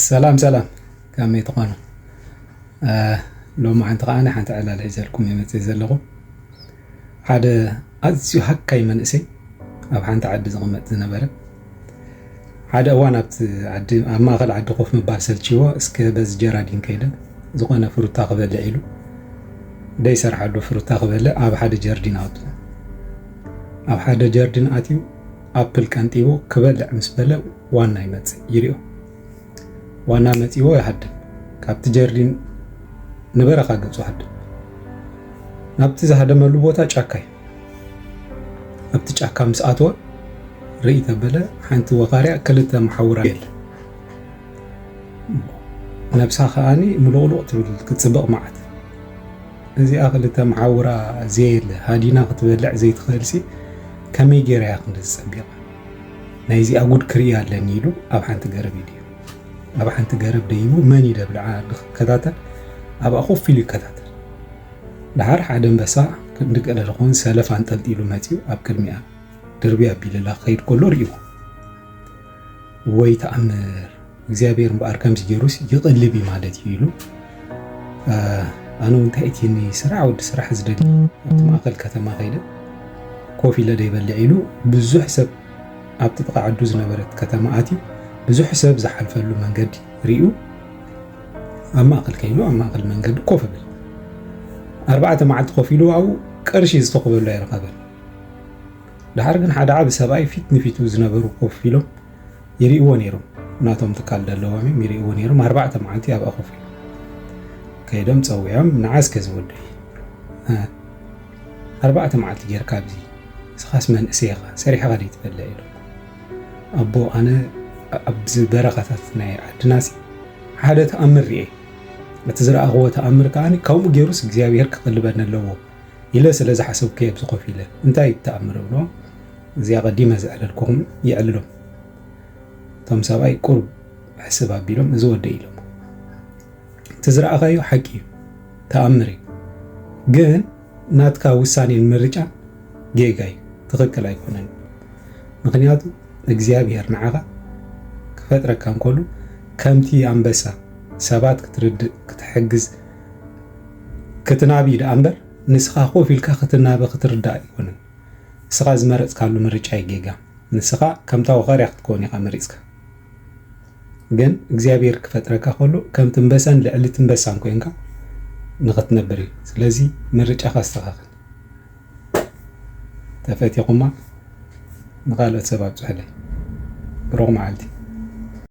سلام سلام كم يتقانو لو ما عند قانا حنت على العزلكم يمتى زلقو حدا أزيو حكاي منسي أو حنت عد زغمت زنبرة حدا وانا عد ما غل عد خوف مبارسل تشيوا اسك بس جرادين كيدا زغنا فروتا قبل عيلو داي سرح عدو فروتا قبل أب حدا جردين أوتو أب حدا جردين أتيو أبل كانتيو قبل عمس بلا وانا يمتى يريو وانا متيو يحد كابت جردين نبرة قاقب حد نبت زهدا ملو بوتا چاكاي نبت چاكا مساتوا رئيت بلا حانت وقارع كلتا محورا يل نفسها خاني ملولو كتصبق معت ازي اغلتا محورا زيل هادينا قتبلع زي تخلسي كمي جيرا ياخد السبيق نايزي اقود كريا لنيلو اب حانت قرب يديو اب حانت قرب ديبو ماني دبلع كتاتا اب اخوف فيلي كتاتا دحر حدا بسا كندق على لخون سلف عن تلتيلو ماتيو اب كلمي دربي ابي لله خير كله ريو وي تأمر እግዚአብሔር በአርካም ሲጀሩስ ይقلبي ማለት ይሉ አኑ እንታይቲኒ ስራ ወድ ስራ ዝደሊ ማእከል ከተማ ኸይደ ኮፊ ለደ ይበልዕ ኢሉ ብዙሕ ሰብ ኣብ ተተቃዓዱ ዝነበረት ከተማ ኣትዩ ብዙሕ ሰብ ዝሓልፈሉ መንገዲ ሪኡ ኣብ ማእከል ከይሉ ኣብ ማእከል መንገዲ ኮፍ ብል ኣርባዕተ መዓልቲ ኮፍ ኢሉ ኣብኡ ቅርሺ ዝተኸበሉ ኣይረኸበን ድሓር ግን ሓደ ዓብ ሰብኣይ ፊት ንፊቱ ዝነበሩ ኮፍ ኢሎም ይሪእዎ ነይሮም ናቶም ትካል ደለዋም ይሪእዎ ነይሮም ኣርባዕተ መዓልቲ ኣብ ኮፍ ኢሉ ከይዶም ፀዊዖም ንዓስ ከዝወደይ ኣርባዕተ መዓልቲ ጌርካ ኣብዚ ስኻስ መንእሰይ ኢኻ ሰሪሕኻ ደ ትበልዕ ኢሎም ኣቦ ኣነ ኣብዚ በረኻታት ናይ ዓድናሲ ሓደ ተኣምር ሪኤ እቲ ዝረኣኽዎ ተኣምር ከዓኒ ከምኡ ገይሩስ እግዚኣብሔር ክቕልበኒ ኣለዎ ኢለ ስለ ዝሓሰብከ ኣብዚ ኮፍ ኢለ እንታይ ተኣምር ብሎ እዚኣ ቀዲመ ዝዕለልኩም ይዕልሎም ቶም ሰብኣይ ቁርብ ሕስብ ኣቢሎም እዚ ወደይ ኢሎም እቲ ዝረኣኻዮ ሓቂ እዩ ተኣምር እዩ ግን ናትካ ውሳኔን ምርጫን ጌጋ እዩ ትኽክል ኣይኮነን ምክንያቱ እግዚኣብሔር ንዓኻ ክፈጥረካ እንከሉ ከምቲ ኣንበሳ ሰባት ክትርድእ ክትሕግዝ ክትናቢ ዳ እምበር ንስኻ ኮፍ ኢልካ ክትናበ ክትርዳእ ኣይኮነን ንስኻ ዝመረፅካሉ ምርጫ ይጌጋ ንስኻ ከምታ ወኸርያ ክትከውን ኢኻ መሪፅካ ግን እግዚኣብሔር ክፈጥረካ ከሎ ከምቲ እንበሳን ልዕሊ እቲ እንበሳን ኮይንካ ንኽትነብር እዩ ስለዚ ምርጫኻ ኣስተኻኽል ተፈቲኹማ ንኻልኦት ሰብ ኣብፅሕለይ ሮቕ መዓልቲ